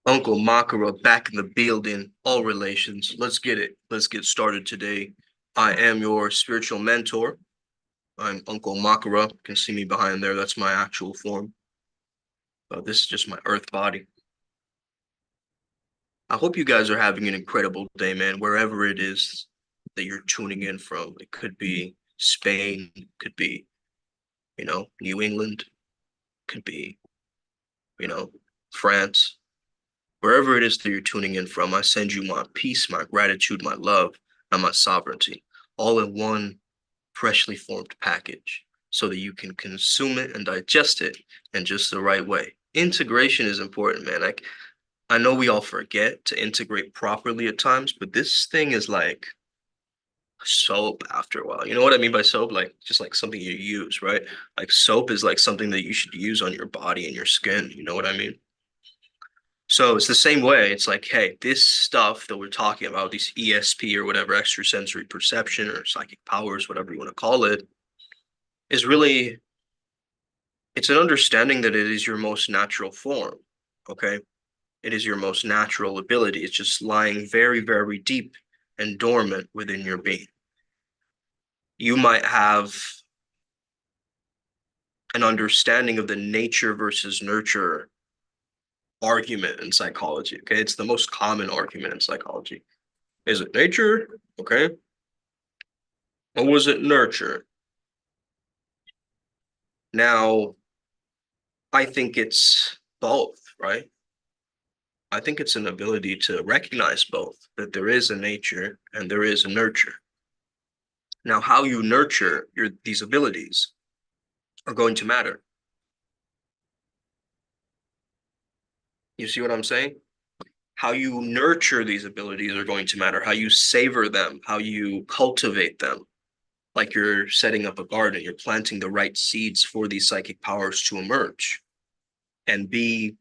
Uncle Makara back in the building, all relations. Let's get it. Let's get started today. I am your spiritual mentor. I'm Uncle Makara. You can see me behind there. That's my actual form. This is just my earth body. I hope you guys are having an incredible day, man, wherever it is that you're tuning in from. It could be Spain, could be, New England, could be, you know, France. Wherever it is that you're tuning in from, I send you my peace, my gratitude, my love, and my sovereignty, all in one freshly formed package so that you can consume it and digest it in just the right way. Integration is important, man. I know we all forget to integrate properly at times, but this thing is like soap after a while. You know what I mean by soap? Like just like something you use, right? Like soap is like something that you should use on your body and your skin. You know what I mean? So it's the same way. It's like, hey, this stuff that we're talking about, these ESP or whatever, extrasensory perception or psychic powers, whatever you want to call it, is really, it's an understanding that it is your most natural form. Okay. It is your most natural ability. It's just lying very, very deep and dormant within your being. You might have an understanding of the nature versus nurture argument in psychology. Okay. It's the most common argument in psychology. Is it nature? Okay. Or was it nurture? Now, I think it's both, right? I think it's an ability to recognize both, that there is a nature and there is a nurture. Now, how you nurture these abilities are going to matter. You see what I'm saying? How you nurture these abilities are going to matter. How you savor them, how you cultivate them. Like you're setting up a garden, you're planting the right seeds for these psychic powers to emerge and be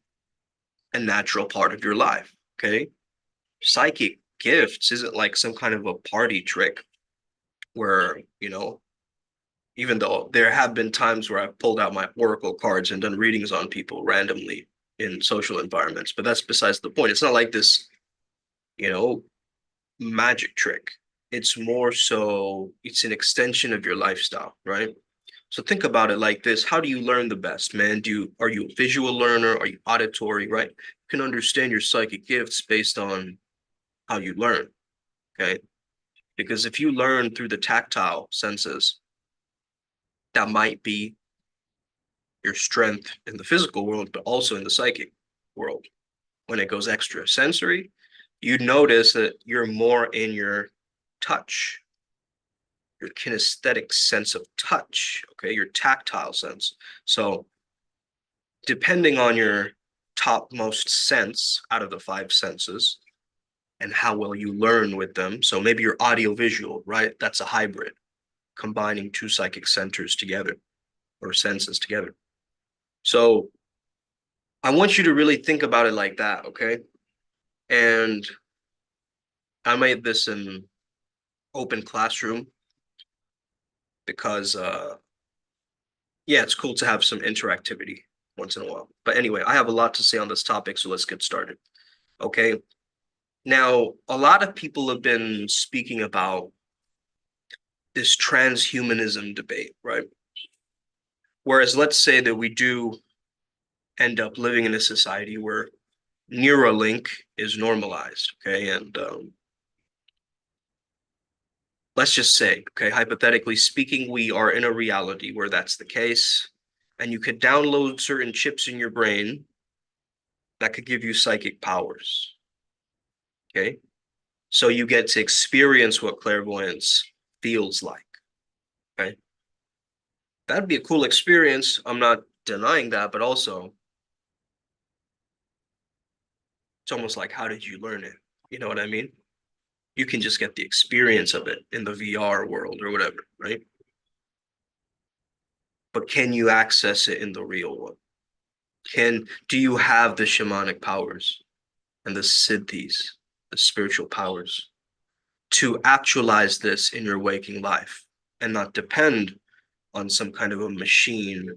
a natural part of your life. Okay. Psychic gifts isn't like some kind of a party trick where, even though there have been times where I've pulled out my oracle cards and done readings on people randomly in social environments, but that's besides the point. It's not like this, you know, magic trick. It's more so it's an extension of your lifestyle, right? So think about it like this. How do you learn the best, man? Are you a visual learner? Are you auditory, right? You can understand your psychic gifts based on how you learn, okay? Because if you learn through the tactile senses, that might be your strength in the physical world, but also in the psychic world. When it goes extra sensory, you notice that you're more in your touch, your kinesthetic sense of touch, okay, your tactile sense. So, depending on your topmost sense out of the five senses and how well you learn with them. So, maybe you're audio visual, right? That's a hybrid, combining two psychic centers together or senses together. So, I want you to really think about it like that, okay? And I made this an open classroom because yeah, it's cool to have some interactivity once in a while. But anyway, I have a lot to say on this topic, so let's get started. Okay. Now, a lot of people have been speaking about this transhumanism debate, right? Whereas let's say that we do end up living in a society where Neuralink is normalized, okay? And let's just say, okay, hypothetically speaking, we are in a reality where that's the case, and you could download certain chips in your brain that could give you psychic powers, okay? So you get to experience what clairvoyance feels like, okay? That'd be a cool experience. I'm not denying that, but also it's almost like, how did you learn it? You know what I mean? You can just get the experience of it in the VR world or whatever, right? But can you access it in the real one? Do you have the shamanic powers and the siddhis, the spiritual powers, to actualize this in your waking life and not depend on some kind of a machine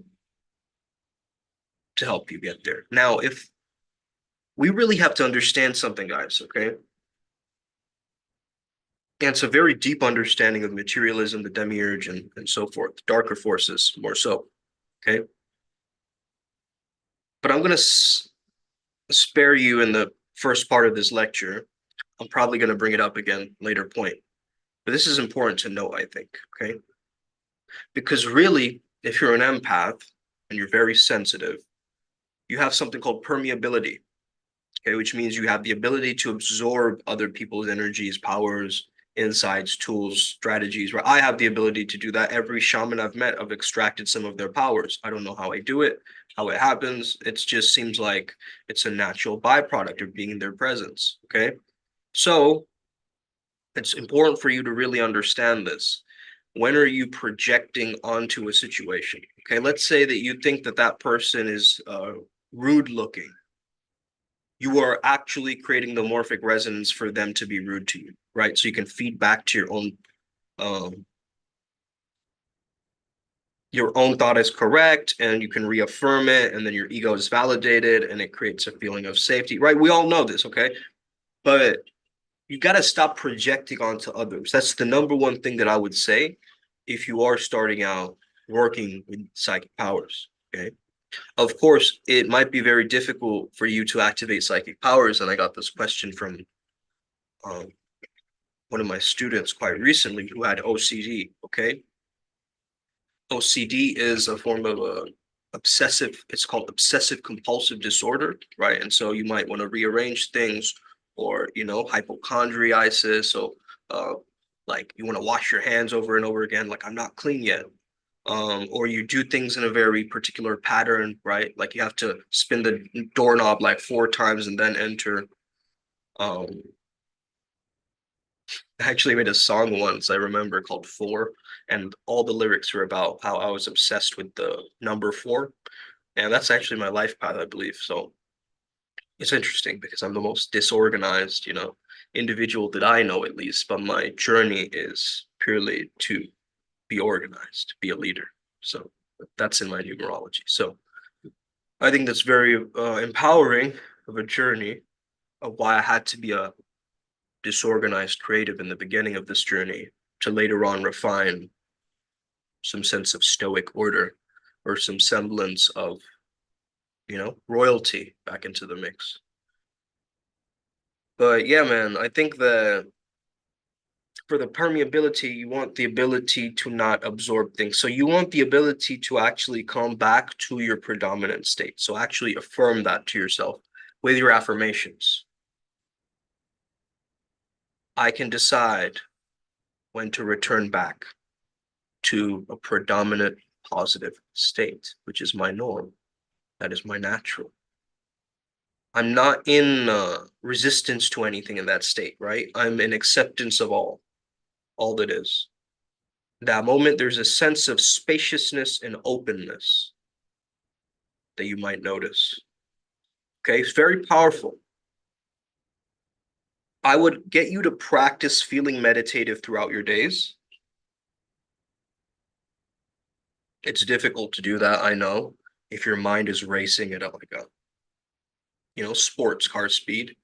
to help you get there? Now, if We really have to understand something, guys, okay? And it's a very deep understanding of materialism, the demiurge, and so forth, darker forces more so, okay? But I'm going to spare you in the first part of this lecture. I'm probably going to bring it up again later point. But this is important to note, I think, okay? Because really, if you're an empath and you're very sensitive, you have something called permeability, okay, which means you have the ability to absorb other people's energies, powers, insights, tools, strategies, right? I have the ability to do that. Every shaman I've met, I've extracted some of their powers. I don't know how I do it, how it happens. It just seems like it's a natural byproduct of being in their presence, okay? So it's important for you to really understand this. When are you projecting onto a situation? Okay, let's say that you think that that person is rude looking. You are actually creating the morphic resonance for them to be rude to you, right? So you can feed back to um, your own thought is correct, and you can reaffirm it, and then your ego is validated, and it creates a feeling of safety, right? We all know this, okay? But you got to stop projecting onto others. That's the number one thing that I would say if you are starting out working with psychic powers. Okay. Of course, it might be very difficult for you to activate psychic powers. And I got this question from um, one of my students quite recently who had OCD. Okay. OCD is a form of obsessive, it's called obsessive compulsive disorder, right? And so you might want to rearrange things or, hypochondriasis. So, uh, like you want to wash your hands over and over again, like I'm not clean yet. Or you do things in a very particular pattern, right? Like you have to spin the doorknob like 4 times and then enter. Um, I actually made a song once, I remember, called Four, and all the lyrics were about how I was obsessed with the number four. And that's actually my life path, I believe. So it's interesting because I'm the most disorganized, individual that I know at least, but my journey is purely to be organized, be a leader. So that's in my numerology. So I think that's very empowering of a journey of why I had to be a disorganized creative in the beginning of this journey to later on refine some sense of stoic order or some semblance of, royalty back into the mix. But yeah, man, I think that for the permeability, you want the ability to not absorb things. So you want the ability to actually come back to your predominant state. So actually affirm that to yourself with your affirmations. I can decide when to return back to a predominant positive state, which is my norm. That is my natural. I'm not in resistance to anything in that state, right? I'm in acceptance of all that is. That moment, there's a sense of spaciousness and openness that you might notice. Okay, it's very powerful. I would get you to practice feeling meditative throughout your days. It's difficult to do that, I know, if your mind is racing at like a, sports car speed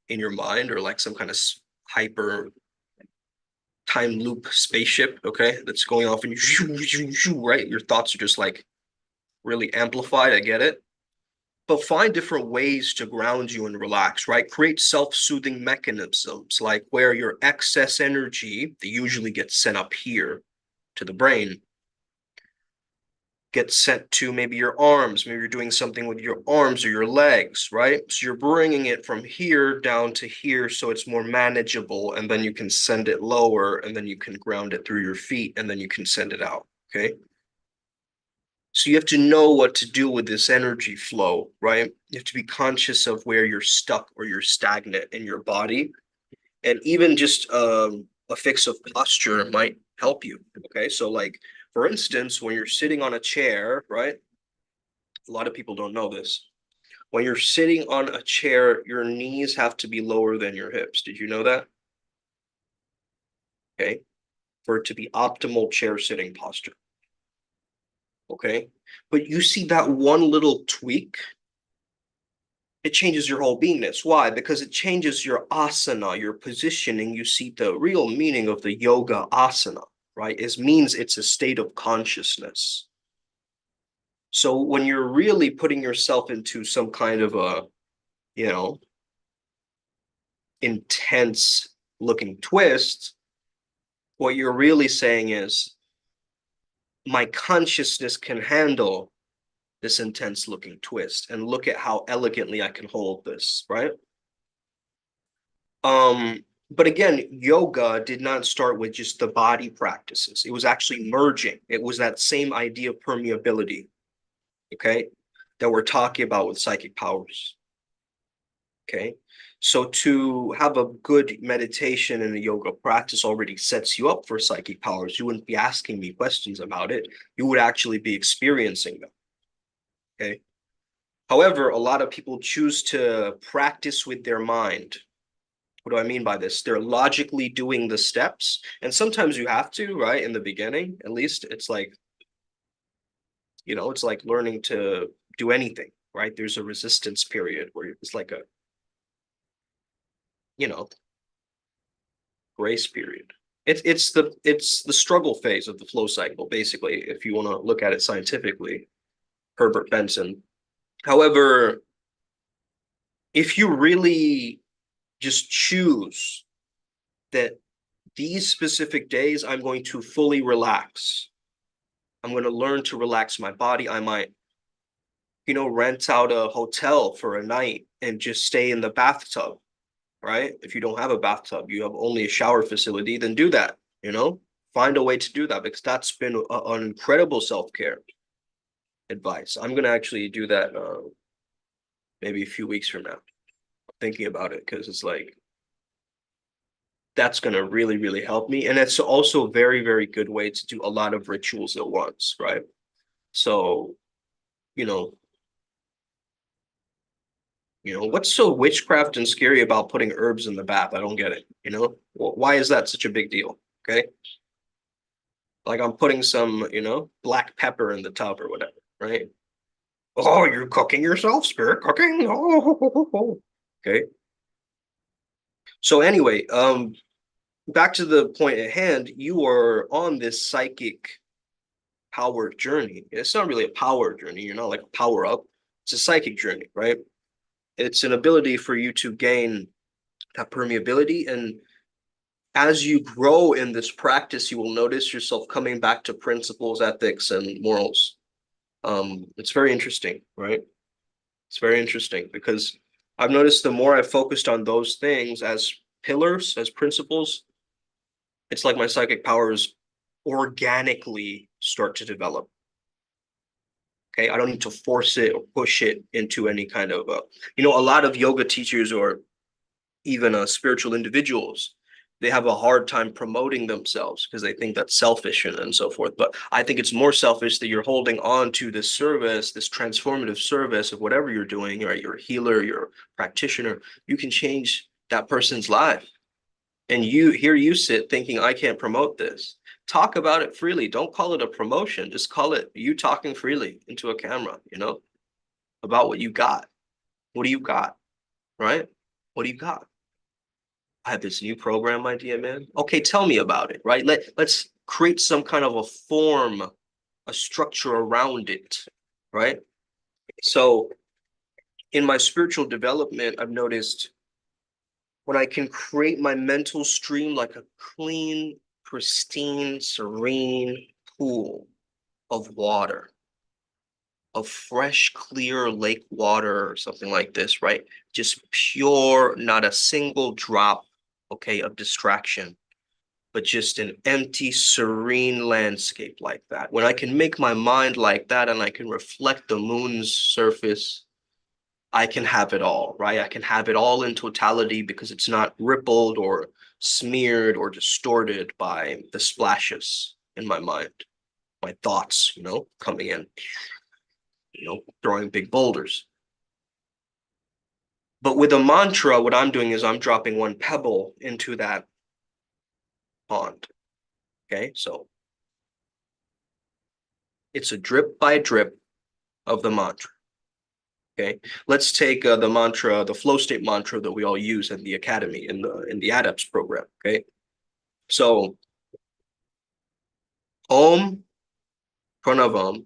in your mind or like some kind of hyper time loop spaceship, okay, that's going off and you, right? Your thoughts are just like really amplified. I get it. But find different ways to ground you and relax, right? Create self-soothing mechanisms like where your excess energy that usually gets sent up here to the brain gets sent to maybe your arms. Maybe you're doing something with your arms or your legs, right? So you're bringing it from here down to here so it's more manageable, and then you can send it lower, and then you can ground it through your feet, and then you can send it out, okay? So you have to know what to do with this energy flow, right? You have to be conscious of where you're stuck or you're stagnant in your body. And even just a fix of posture might help you. Okay. So, like, for instance, when you're sitting on a chair, right? A lot of people don't know this. When you're sitting on a chair, your knees have to be lower than your hips. Did you know that? Okay. For it to be optimal chair sitting posture. Okay. But you see that one little tweak, it changes your whole beingness. Why? Because it changes your asana, your positioning. You see, the real meaning of the yoga asana, right, is means it's a state of consciousness. So when you're really putting yourself into some kind of a, you know, intense looking twist, what you're really saying is, my consciousness can handle this intense looking twist, and look at how elegantly I can hold this, right? But again, yoga did not start with just the body practices. It was actually merging. It was that same idea of permeability, okay, that we're talking about with psychic powers. Okay. So to have a good meditation and a yoga practice already sets you up for psychic powers. You wouldn't be asking me questions about it. You would actually be experiencing them. Okay. However, a lot of people choose to practice with their mind. What do I mean by this? They're logically doing the steps, and sometimes you have to, right? In the beginning, at least, it's like, it's like learning to do anything, right? There's a resistance period where it's like a, you know, grace period. It's the struggle phase of the flow cycle, basically, if you want to look at it scientifically, Herbert Benson. However, if you really just choose that these specific days I'm going to fully relax. I'm going to learn to relax my body. I might, rent out a hotel for a night and just stay in the bathtub, right? If you don't have a bathtub, you have only a shower facility, then do that, find a way to do that, because that's been an incredible self-care advice. I'm going to actually do that maybe a few weeks from now, thinking about it, because it's like, that's going to really, really help me. And it's also a very, very good way to do a lot of rituals at once, right? So, you know, what's so witchcraft and scary about putting herbs in the bath? I don't get it. Why is that such a big deal? Okay. Like I'm putting some, black pepper in the tub or whatever, right? Oh, you're cooking yourself, spirit cooking. Oh, okay. So anyway, back to the point at hand, you are on this psychic power journey. It's not really a power journey. You're not like a power up. It's a psychic journey, right? It's an ability for you to gain that permeability. And as you grow in this practice, you will notice yourself coming back to principles, ethics, and morals. It's very interesting, right? It's very interesting because I've noticed the more I've focused on those things as pillars, as principles, it's like my psychic powers organically start to develop. Okay, I don't need to force it or push it into any kind of a lot of yoga teachers or even spiritual individuals, they have a hard time promoting themselves because they think that's selfish and so forth. But I think it's more selfish that you're holding on to this service, this transformative service of whatever you're doing, right? You're a healer, you're a practitioner. You can change that person's life. And you sit thinking, I can't promote this. Talk about it freely. Don't call it a promotion. Just call it you talking freely into a camera, about what you got. What do you got? Right? What do you got? I have this new program idea, man. Okay, tell me about it, right? Let's create some kind of a form, a structure around it, right? So in my spiritual development, I've noticed when I can create my mental stream like a clean, pristine, serene pool of water, of fresh, clear lake water or something like this, right? Just pure, not a single drop, okay, of distraction, but just an empty, serene landscape like that. When I can make my mind like that and I can reflect the moon's surface, I can have it all, right? I can have it all in totality because it's not rippled or smeared or distorted by the splashes in my mind, my thoughts, coming in, throwing big boulders. But with a mantra, what I'm doing is I'm dropping one pebble into that pond. Okay, so it's a drip by drip of the mantra. Okay, let's take the mantra, the flow state mantra that we all use in the academy in the ADEPS program. Okay, so Om Pranavam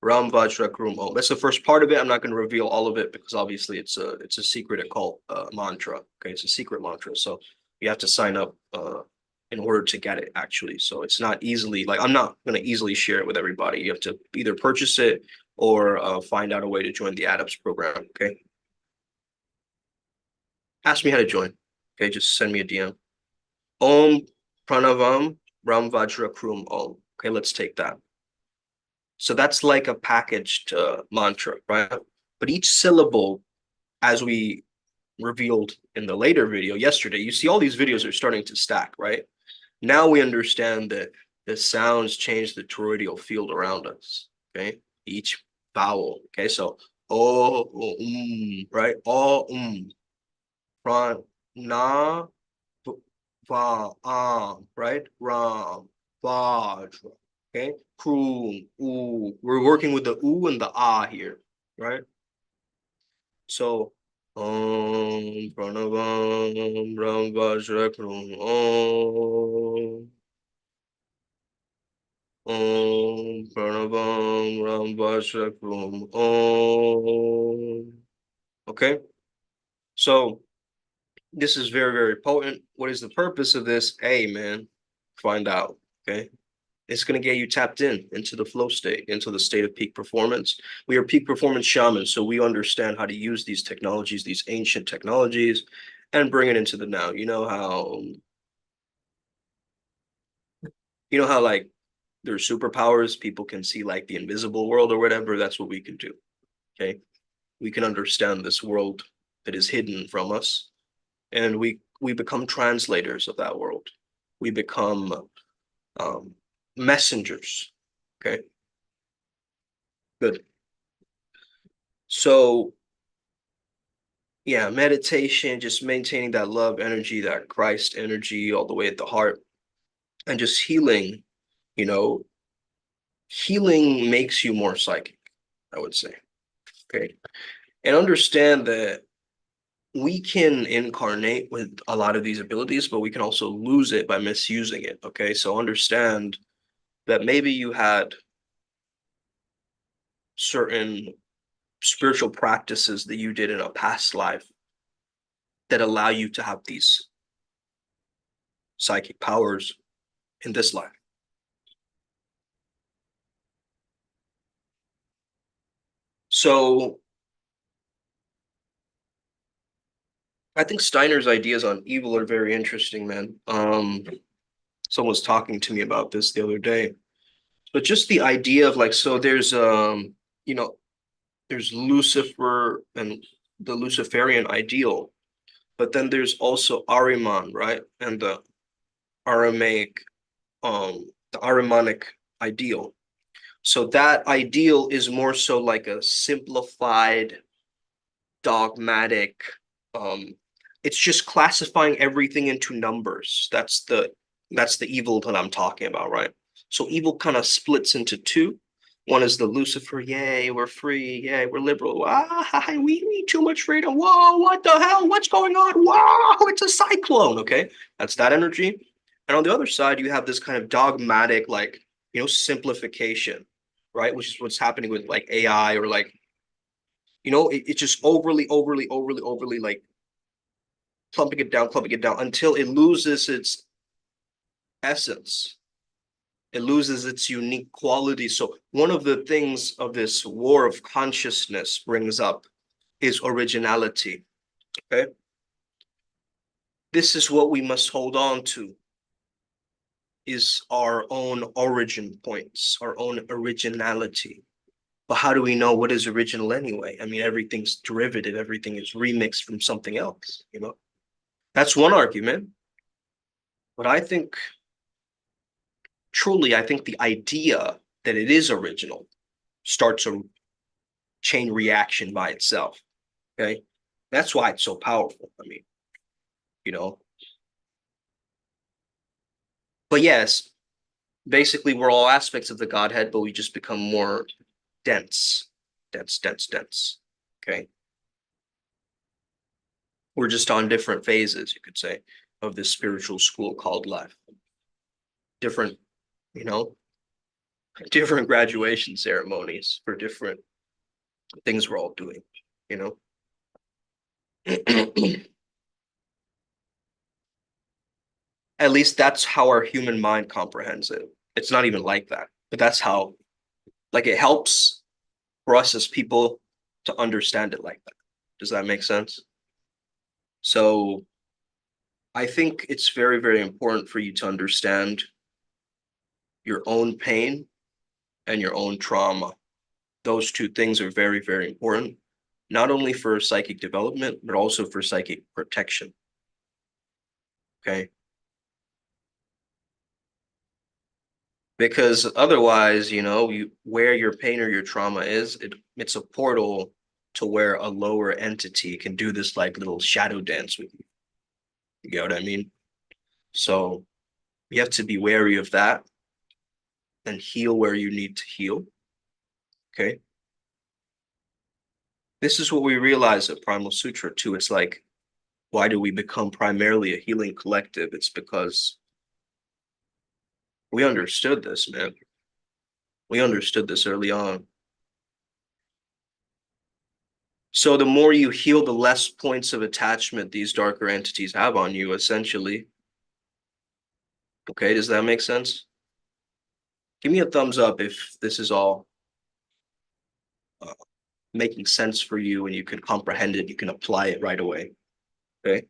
Ram Vajra Krum Om. That's the first part of it. I'm not going to reveal all of it because obviously it's a secret occult mantra. Okay, it's a secret mantra, so you have to sign up in order to get it actually. So it's not easily like I'm not going to easily share it with everybody. You have to either purchase it or find out a way to join the ADEPS program. Okay, ask me how to join. Okay, just send me a DM. Om Pranavam Ram Vajra Krum Om. Okay, let's take that. So that's like a packaged mantra, right? But each syllable, as we revealed in the later video yesterday, you see all these videos are starting to stack, right? Now we understand that the sounds change the toroidal field around us, okay? Each vowel, okay? So, right? Pran, na, va, right? Ram, vajra, okay? Kroom, ooh. We're working with the ooh and the ah here, right? So, Pranavam Ram Vajra Kroom, Pranavam Ram Vajra Kroom, Okay, so this is very, very potent. What is the purpose of this? Hey, man, find out, okay? It's going to get you tapped into the flow state, into the state of peak performance. We are peak performance shamans, so we understand how to use these technologies, these ancient technologies, and bring it into the now. You know how like there's superpowers, people can see like the invisible world or whatever. That's what we can do. Okay, we can understand this world that is hidden from us, and we become translators of that world. We become um, messengers. Okay, good. So yeah, meditation, just maintaining that love energy, that Christ energy all the way at the heart, and just healing, you know, healing makes you more psychic, I would say. Okay. And understand that we can incarnate with a lot of these abilities, but we can also lose it by misusing it. Okay. So understand that maybe you had certain spiritual practices that you did in a past life that allow you to have these psychic powers in this life. So I think Steiner's ideas on evil are very interesting, man. Someone was talking to me about this the other day. But just the idea of like, so there's you know, there's Lucifer and the Luciferian ideal, but then there's also Ahriman, right? And Aramaic, the Ahrimanic ideal. So that ideal is more so like a simplified, dogmatic, um, it's just classifying everything into numbers. That's the evil that I'm talking about, right? So evil kind of splits into two. One is the Lucifer, yay, we're free, yay, we're liberal. Ah, we need too much freedom. Whoa, what the hell? What's going on? Whoa, it's a cyclone. Okay, that's that energy. And on the other side, you have this kind of dogmatic, like, simplification, right? Which is what's happening with like AI or like, it's just overly like clumping it down until it loses its essence. It loses its unique quality. So one of the things of this war of consciousness brings up is originality. Okay. This is what we must hold on to is our own origin points, our own originality. But how do we know what is original anyway? I mean, everything's derivative, everything is remixed from something else. That's one argument. But I think the idea that it is original starts a chain reaction by itself. Okay. That's why it's so powerful. I mean, you know, but yes, basically we're all aspects of the Godhead, but we just become more dense, dense. Okay. We're just on different phases, you could say, of this spiritual school called life. Different, you know, different graduation ceremonies for different things we're all doing, you know. At least that's how our human mind comprehends it. It's not even like that, but that's how, like, it helps for us as people to understand it like that. Does that make sense? So I think it's very, very important for you to understand your own pain and your own trauma. Those two things are very, very important, not only for psychic development, but also for psychic protection. Okay. Because otherwise, where your pain or your trauma is, it's a portal to where a lower entity can do this like little shadow dance with you. You get what I mean? So you have to be wary of that and heal where you need to heal. Okay. This is what we realize at Primal Sutra too. It's like, why do we become primarily a healing collective? It's because we understood this, man. We understood this early on. So the more you heal, the less points of attachment these darker entities have on you, essentially. Okay, does that make sense? Give me a thumbs up if this is all uh, making sense for you and you can comprehend it, you can apply it right away. Okay.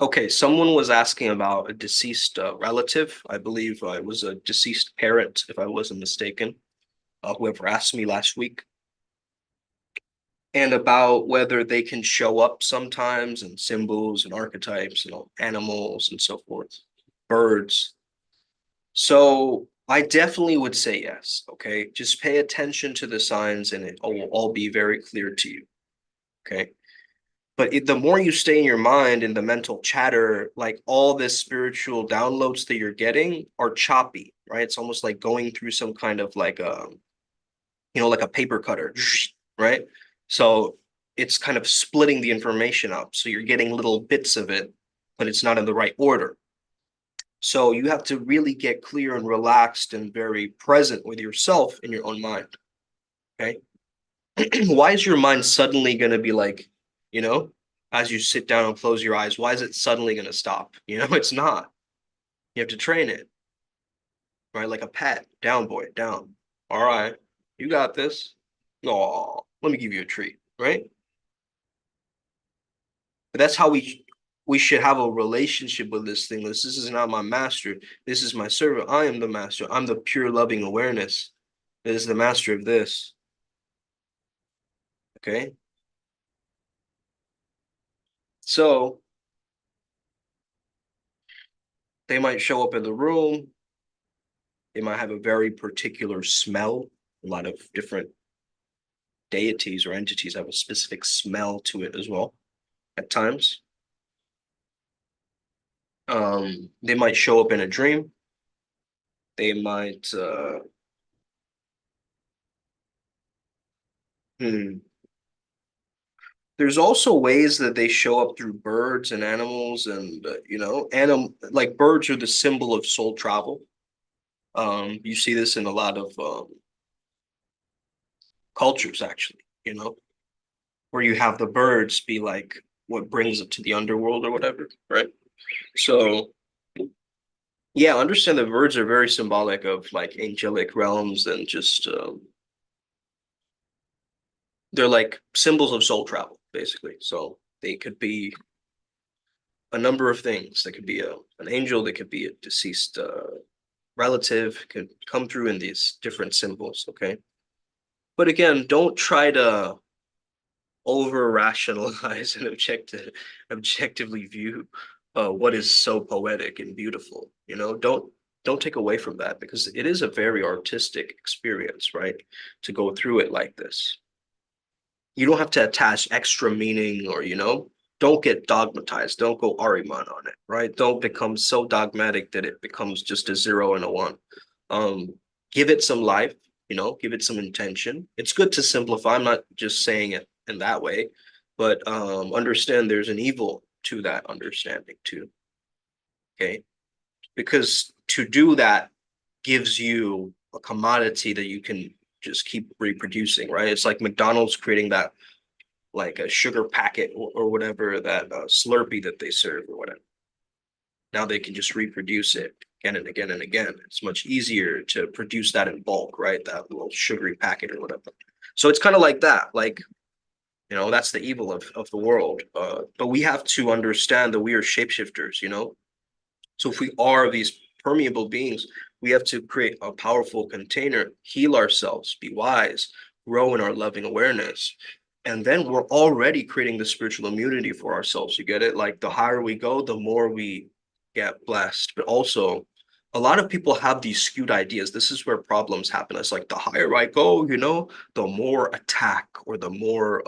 Okay, someone was asking about a deceased relative. I believe it was a deceased parent, if I wasn't mistaken, whoever asked me last week. And about whether they can show up sometimes and symbols and archetypes, animals and so forth, birds. So I definitely would say yes. Okay. Just pay attention to the signs and it will all be very clear to you. Okay. But the more you stay in your mind in the mental chatter, like all this spiritual downloads that you're getting are choppy, right? It's almost like going through some kind of like like a paper cutter, right? So it's kind of splitting the information up. So you're getting little bits of it, but it's not in the right order. So you have to really get clear and relaxed and very present with yourself in your own mind. Okay. Why is your mind suddenly going to be like, you know, as you sit down and close your eyes, why is it suddenly going to stop? It's not. You have to train it, right? Like a pet. Down, boy, down. All right. You got this. Oh, let me give you a treat, right? But that's how we should have a relationship with this thing. This is not my master. This is my servant. I am the master. I'm the pure loving awareness that is the master of this. Okay. So they might show up in the room. They might have a very particular smell. A lot of different deities or entities have a specific smell to it as well at times. They might show up in a dream. They might hmm. There's also ways that they show up through birds and animals, and like birds are the symbol of soul travel. You see this in a lot of cultures, actually, where you have the birds be like what brings it to the underworld or whatever, right? So yeah, understand that birds are very symbolic of like angelic realms and just they're like symbols of soul travel, basically. So they could be a number of things. They could be an angel, they could be a deceased relative, could come through in these different symbols, okay? But again, don't try to over rationalize and objectively view what is so poetic and beautiful. Don't take away from that because it is a very artistic experience, right? To go through it like this. You don't have to attach extra meaning or, don't get dogmatized. Don't go Ariman on it, right? Don't become so dogmatic that it becomes just a zero and a one. Give it some life, give it some intention. It's good to simplify. I'm not just saying it in that way, but understand there's an evil to that understanding too. Okay. Because to do that gives you a commodity that you can just keep reproducing, right? It's like McDonald's creating that, like a sugar packet or whatever, that Slurpee that they serve or whatever. Now they can just reproduce it again and again and again. It's much easier to produce that in bulk, right? That little sugary packet or whatever. So it's kind of like that. Like, that's the evil of the world. But we have to understand that we are shapeshifters. So if we are these permeable beings, we have to create a powerful container, heal ourselves, be wise, grow in our loving awareness. And then we're already creating the spiritual immunity for ourselves. You get it? Like the higher we go, the more we get blessed. But also, a lot of people have these skewed ideas. This is where problems happen. It's like the higher I go, the more attack or the more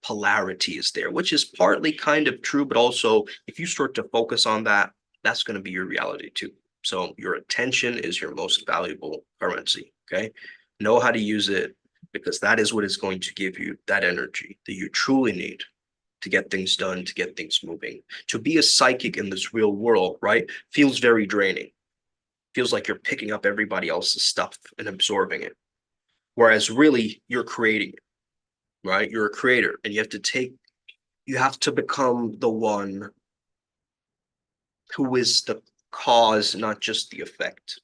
polarity is there, which is partly kind of true. But also, if you start to focus on that, that's going to be your reality too. So your attention is your most valuable currency. Okay. Know how to use it, because that is what is going to give you that energy that you truly need to get things done, to get things moving. To be a psychic in this real world, right, feels very draining. Feels like you're picking up everybody else's stuff and absorbing it. Whereas really you're creating it, right? You're a creator, and you have to become the one who is the cause, not just the effect.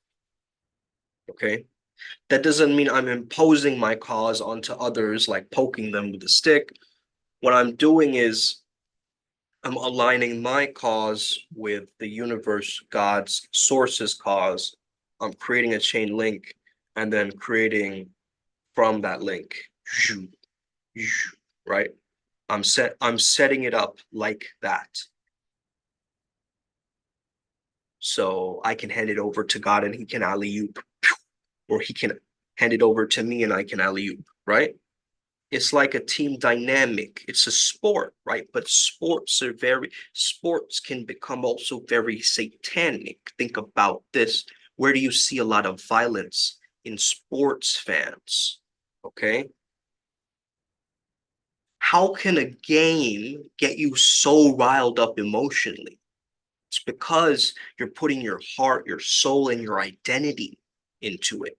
Okay. That doesn't mean I'm imposing my cause onto others, like poking them with a stick. What I'm doing is I'm aligning my cause with the universe, God's source's cause. I'm creating a chain link and then creating from that link. Right? I'm setting it up like that. So I can hand it over to God and he can alley-oop, or he can hand it over to me and I can alley-oop, right? It's like a team dynamic. It's a sport, right? But sports can become also very satanic. Think about this. Where do you see a lot of violence? In sports fans, okay? How can a game get you so riled up emotionally? It's because you're putting your heart, your soul, and your identity into it.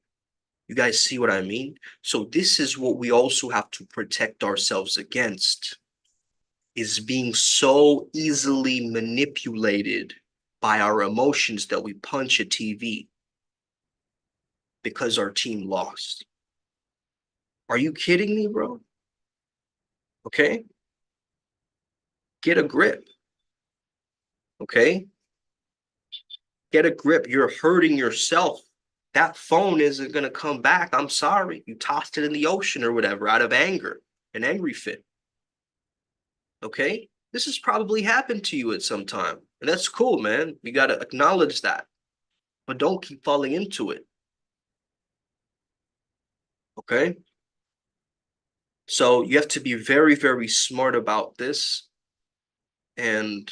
You guys see what I mean? So this is what we also have to protect ourselves against, is being so easily manipulated by our emotions that we punch a TV because our team lost. Are you kidding me, bro? Okay? Get a grip. Okay? Get a grip. You're hurting yourself. That phone isn't going to come back. I'm sorry. You tossed it in the ocean or whatever out of anger, an angry fit. Okay? This has probably happened to you at some time. And that's cool, man. You got to acknowledge that. But don't keep falling into it. Okay? So you have to be very, very smart about this and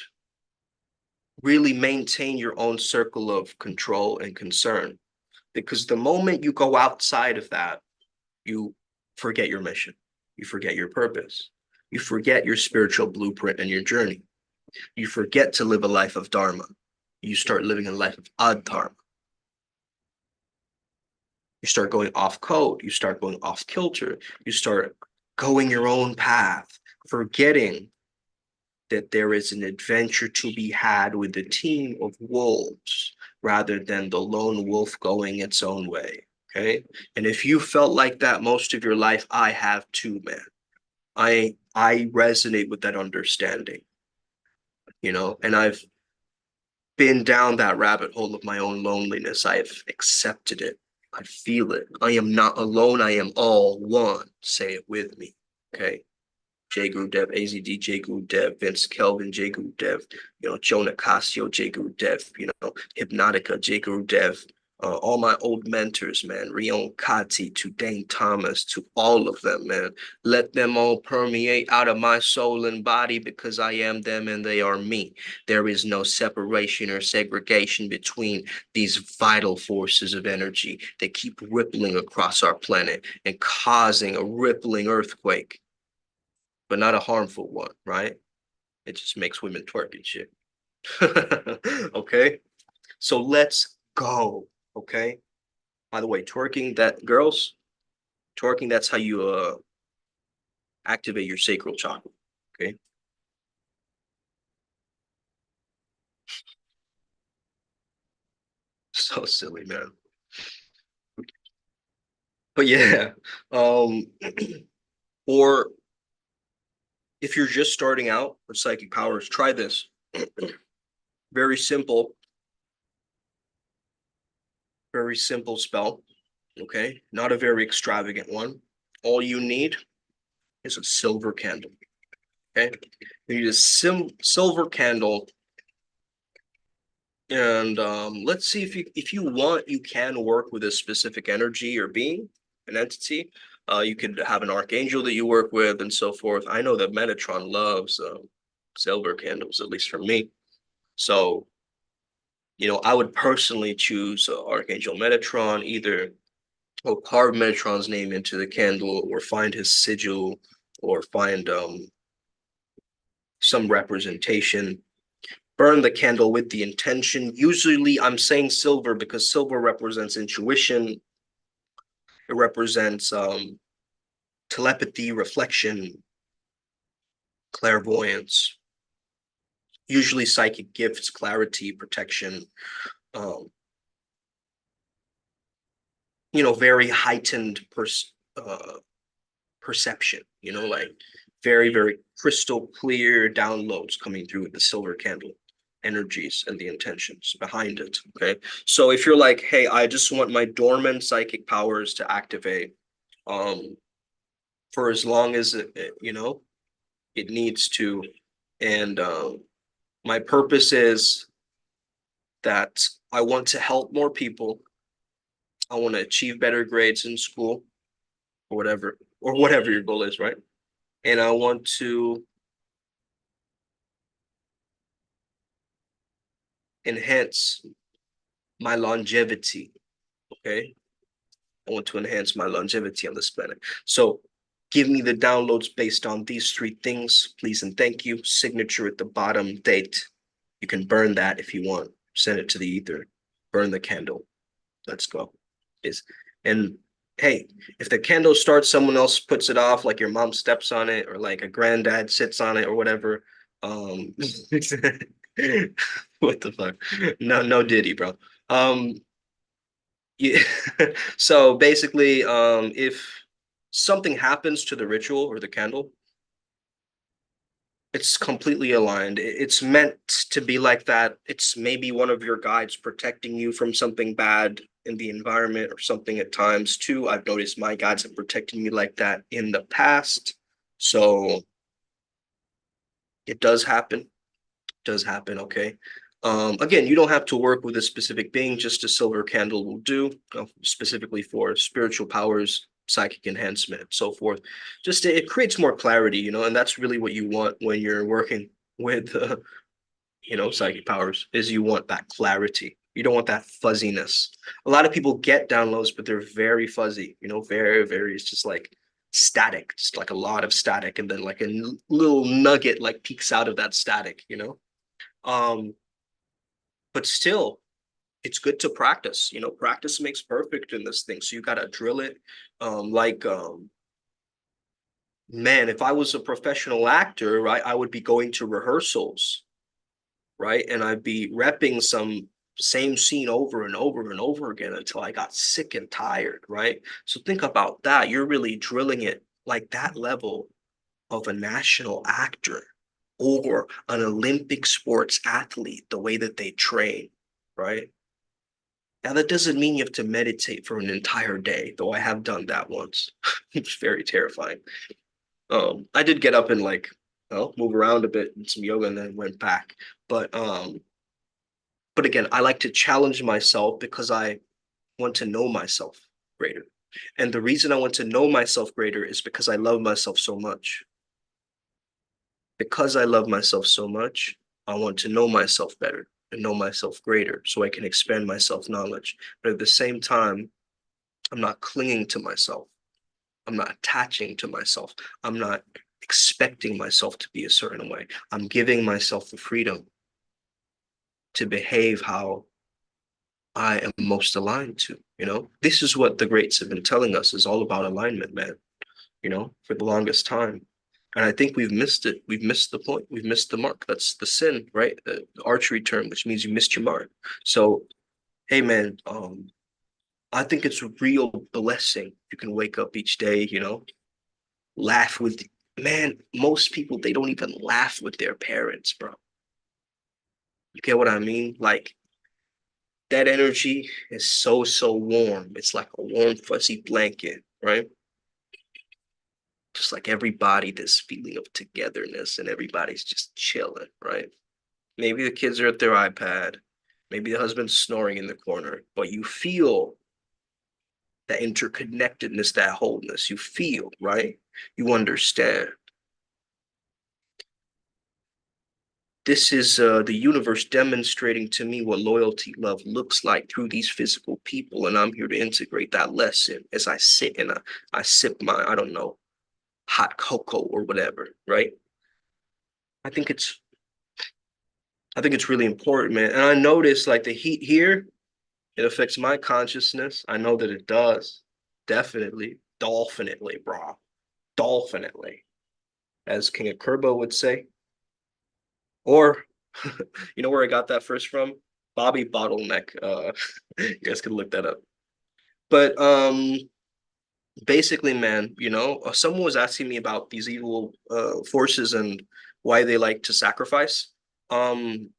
really maintain your own circle of control and concern. Because the moment you go outside of that, you forget your mission. You forget your purpose. You forget your spiritual blueprint and your journey. You forget to live a life of dharma. You start living a life of adharma. You start going off code. You start going off kilter. You start going your own path, forgetting that there is an adventure to be had with a team of wolves rather than the lone wolf going its own way. Okay. And if you felt like that most of your life, I have too, man. I resonate with that understanding, and I've been down that rabbit hole of my own loneliness. I've accepted it. I feel it. I am not alone. I am all one. Say it with me. Okay. J. Gurudev, AZD, J. Gurudev, Vince Kelvin, J. Gurudev, Jonah Casio, J. Gurudev, Hypnotica, J. Gurudev, All my old mentors, man, Rion Kati to Dane Thomas, to all of them, man. Let them all permeate out of my soul and body because I am them and they are me. There is no separation or segregation between these vital forces of energy that keep rippling across our planet and causing a rippling earthquake, but not a harmful one, right? It just makes women twerk and shit. Okay? So let's go. Okay? By the way, twerking, that girls, twerking, that's how you activate your sacral chakra. Okay. So silly, man. But yeah. Um, or if you're just starting out with psychic powers, try this. Very simple, very simple spell. Okay. Not a very extravagant one. All you need is a silver candle. Okay. You need a silver candle. And let's see if you want, you can work with a specific energy or being, an entity. You could have an archangel that you work with and so forth. I know that Metatron loves silver candles, at least for me. So, I would personally choose Archangel Metatron, either or carve Metatron's name into the candle or find his sigil or find some representation. Burn the candle with the intention. Usually I'm saying silver because silver represents intuition. It represents telepathy, reflection, clairvoyance, usually psychic gifts, clarity, protection, um, very heightened perception, like very, very crystal clear downloads coming through with the silver candle energies and the intentions behind it. Okay. So if you're like, hey, I just want my dormant psychic powers to activate um for as long as it needs to. And my purpose is that I want to help more people. I want to achieve better grades in school or whatever your goal is, right? And I want to enhance my longevity. Okay. I want to enhance my longevity on this planet. So give me the downloads based on these three things, please and thank you. Signature at the bottom, date. You can burn that if you want. Send it to the ether. Burn the candle. Let's go. Is and hey, if the candle starts, someone else puts it off, like your mom steps on it, or like a granddad sits on it, or whatever. What the fuck? No, no Diddy, bro. Um, yeah. So basically, if something happens to the ritual or the candle, it's completely aligned. It's meant to be like that. It's maybe one of your guides protecting you from something bad in the environment or something at times too. I've noticed my guides have protected me like that in the past. So it does happen. Does happen, okay? Again, you don't have to work with a specific being, just a silver candle will do, specifically for spiritual powers, psychic enhancement, and so forth. Just it creates more clarity, and that's really what you want when you're working with, psychic powers, is you want that clarity. You don't want that fuzziness. A lot of people get downloads, but they're very fuzzy, very, very, it's just like static, just like a lot of static, and then like a little nugget like peeks out of that static. Um, but still, it's good to practice. Practice makes perfect in this thing. So you gotta drill it. Like man, if I was a professional actor, right, I would be going to rehearsals, right? And I'd be repping some same scene over and over and over again until I got sick and tired, right? So think about that. You're really drilling it like that level of a national actor or an Olympic sports athlete, the way that they train, right? Now, that doesn't mean you have to meditate for an entire day, though I have done that once. It's very terrifying. I did get up and move around a bit and some yoga and then went back. But again, I like to challenge myself because want to know myself greater. And the reason I want to know myself greater is because I love myself so much. Because I love myself so much, I want to know myself better and know myself greater so I can expand my self knowledge. But at the same time, I'm not clinging to myself. I'm not attaching to myself. I'm not expecting myself to be a certain way. I'm giving myself the freedom to behave how I am most aligned to. This is what the greats have been telling us is all about alignment, man, for the longest time. And I think we've missed it. We've missed the point. We've missed the mark. That's the sin, right? The archery term, which means you missed your mark. So, hey, man, I think it's a real blessing. You can wake up each day, laugh with, man, most people, they don't even laugh with their parents, bro. You get what I mean? Like, that energy is so, so warm. It's like a warm, fuzzy blanket, right? Just like everybody, this feeling of togetherness and everybody's just chilling, right? Maybe the kids are at their iPad. Maybe the husband's snoring in the corner, but you feel that interconnectedness, that wholeness. You feel, right? You understand. This is the universe demonstrating to me what loyalty, love looks like through these physical people. And I'm here to integrate that lesson as I sit and I sip my, I don't know, hot cocoa or whatever, right? I think it's I think it's really important, man. And I notice like the heat here, it affects my consciousness. I know that it does. Definitely. Dolphinitely, bro. Dolphinitely, as King of Kerbo would say. Or, you know where I got that first from? Bobby Bottleneck. You guys can look that up. But basically, man, someone was asking me about these evil forces and why they like to sacrifice. Um,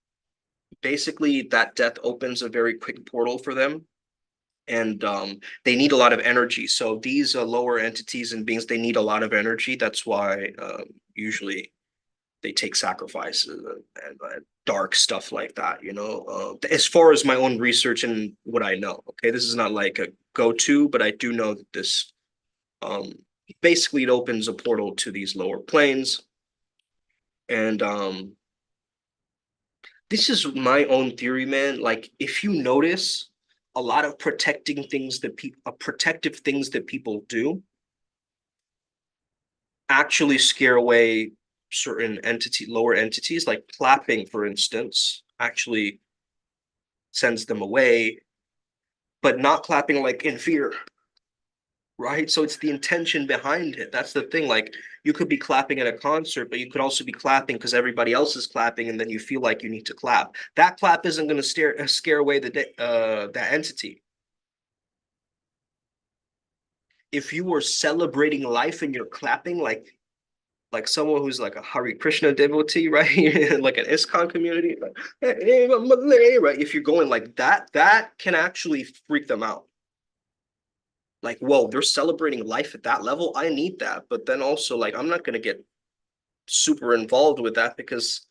basically, that death opens a very quick portal for them, and they need a lot of energy. So these lower entities and beings, they need a lot of energy. That's why usually they take sacrifices and dark stuff like that. As far as my own research and what I know. Okay, this is not like a go-to, but I do know that this um, basically it opens a portal to these lower planes, and this is my own theory, man. Like if you notice a lot of protective things that people do actually scare away certain lower entities, like clapping, for instance, actually sends them away, but not clapping like in fear, right? So it's the intention behind it. That's the thing. Like you could be clapping at a concert, but you could also be clapping because everybody else is clapping, and then you feel like you need to clap. That clap isn't going to scare away that entity. If you were celebrating life and you're clapping like someone who's like a Hare Krishna devotee, right? Like an ISKCON community, like, hey, right? If you're going like that, that can actually freak them out. Like, whoa, they're celebrating life at that level. I need that. But then also, like, I'm not gonna get super involved with that because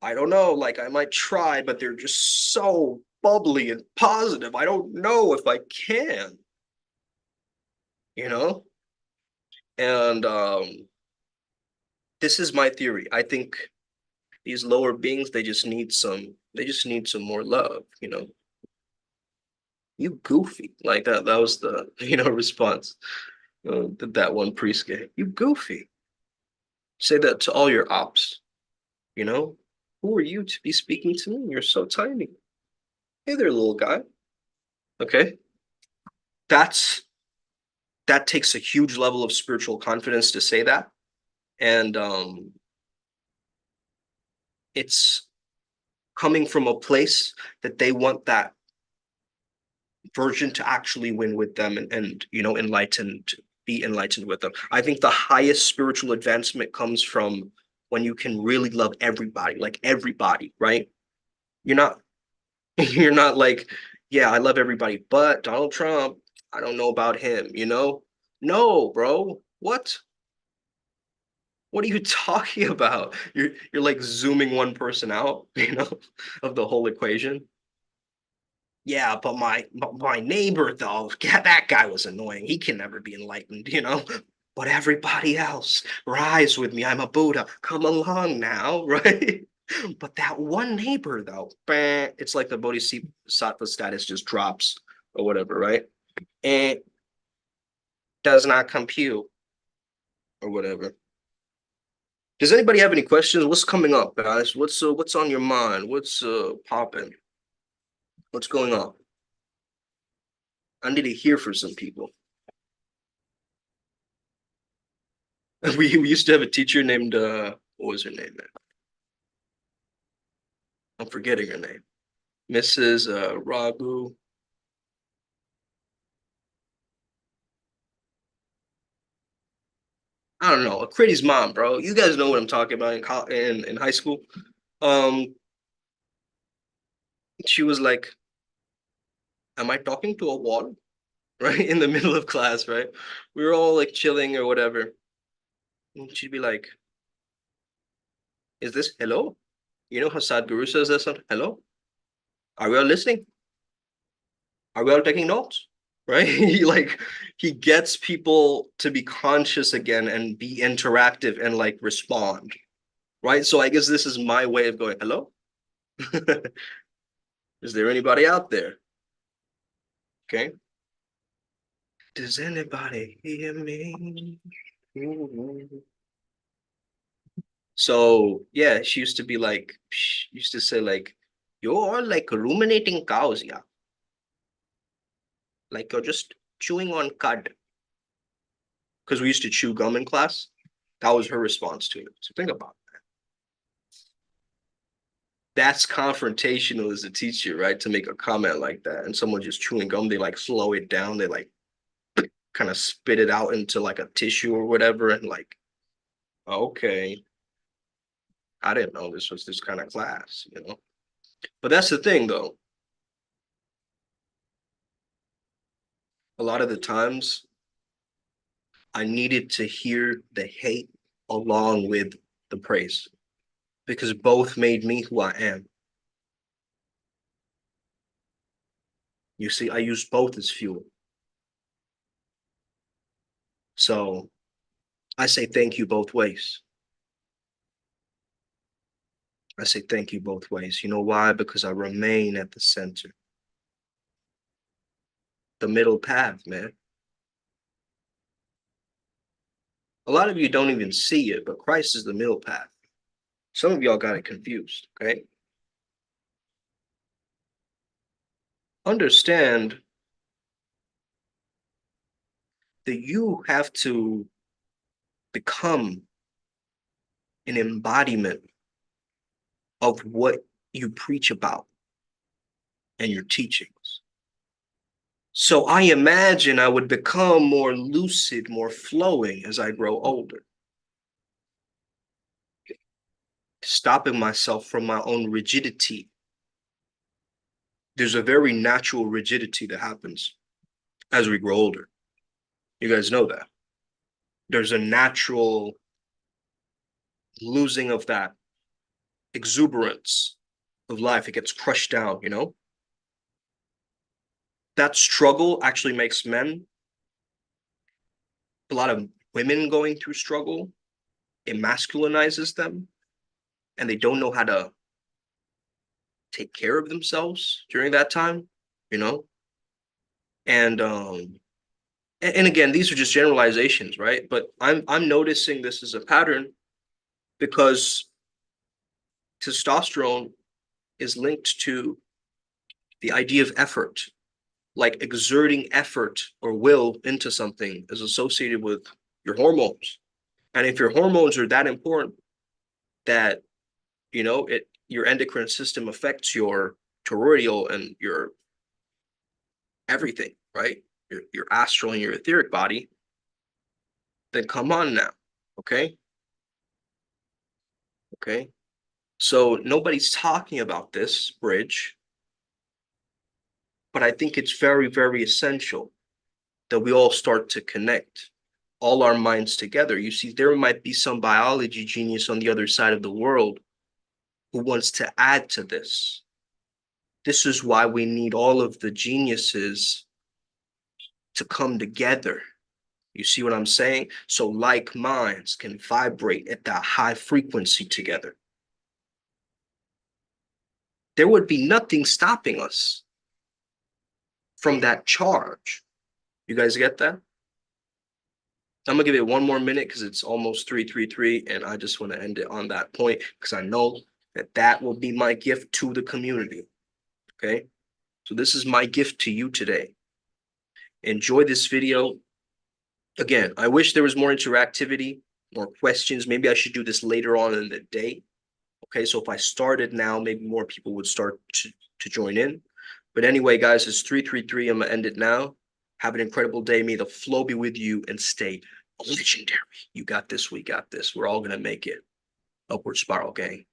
I don't know, like I might try, but they're just so bubbly and positive. I don't know if I can, you know? And this is my theory. I think these lower beings, they just need some more love, You goofy. Like that was the, response that one priest gave. You goofy. Say that to all your ops, you know? Who are you to be speaking to me? You're so tiny. Hey there, little guy. Okay. That's that takes a huge level of spiritual confidence to say that. And it's coming from a place that they want that version to actually win with them and enlightened, be enlightened with them. I think the highest spiritual advancement comes from when you can really love everybody, like everybody, right? You're not you're not like, yeah, I love everybody, but Donald Trump, I don't know about him. No, bro. What are you talking about? You're like zooming one person out, of the whole equation. Yeah, but my neighbor though, yeah, that guy was annoying. He can never be enlightened, you know. But everybody else, rise with me. I'm a Buddha. Come along now, right? But that one neighbor though, it's like the bodhisattva status just drops or whatever, right? And does not compute or whatever. Does anybody have any questions? What's coming up, guys? What's on your mind? What's popping? What's going on? I need to hear from some people. We used to have a teacher named what was her name, man? I'm forgetting her name. Mrs. Ragu. I don't know. Critty's mom, bro. You guys know what I'm talking about in high school. Um, she was like, "Am I talking to a wall?" Right in the middle of class, right? We were all like chilling or whatever. And she'd be like, "Is this hello?" You know how Sadhguru says that something? Hello? Are we all listening? Are we all taking notes? Right? He gets people to be conscious again and be interactive and like respond. Right? So I guess this is my way of going, hello? Is there anybody out there? Okay. Does anybody hear me? So yeah, she used to be like, she used to say like, you're all like ruminating cows, yeah. Like you're just chewing on cud. Because we used to chew gum in class. That was her response to it. So think about it. That's confrontational as a teacher, right? To make a comment like that. And someone just chewing gum, they like slow it down. They like kind of spit it out into like a tissue or whatever. And like, okay, I didn't know this was this kind of class, you know? But that's the thing though. A lot of the times I needed to hear the hate along with the praise because both made me who I am. You see, I use both as fuel. So I say thank you both ways. I say thank you both ways. You know why? Because I remain at the center, the middle path, man. A lot of you don't even see it, but Christ is the middle path. Some of y'all got it confused, okay? Understand that you have to become an embodiment of what you preach about and your teachings. So I imagine I would become more lucid, more flowing as I grow older, stopping myself from my own rigidity. There's a very natural rigidity that happens as we grow older. You guys know that. There's a natural losing of that exuberance of life. It gets crushed down, you know? That struggle actually makes men, a lot of women going through struggle, it masculinizes them, and they don't know how to take care of themselves during that time, you know? And and again, these are just generalizations, right? But I'm noticing this as a pattern because testosterone is linked to the idea of effort, like exerting effort or will into something is associated with your hormones. And if your hormones are that important that, you know, it your endocrine system affects your toroidal and your everything, right? Your astral and your etheric body, then come on now. Okay. Okay. So nobody's talking about this bridge, but I think it's very, very essential that we all start to connect all our minds together. You see, there might be some biology genius on the other side of the world who wants to add to this. This is why we need all of the geniuses to come together. You see what I'm saying? So like minds can vibrate at that high frequency together. There would be nothing stopping us from that charge. You guys get that? I'm gonna give it one more minute because it's almost 3:33, and I just want to end it on that point because I know that that will be my gift to the community. Okay, so this is my gift to you today. Enjoy this video. Again, I wish there was more interactivity, more questions. Maybe I should do this later on in the day. Okay, so if I started now, maybe more people would start to join in. But anyway, guys, it's 3:33. I'm gonna end it now. Have an incredible day. May the flow be with you and stay legendary. You got this. We got this. We're all gonna make it. Upward spiral, gang.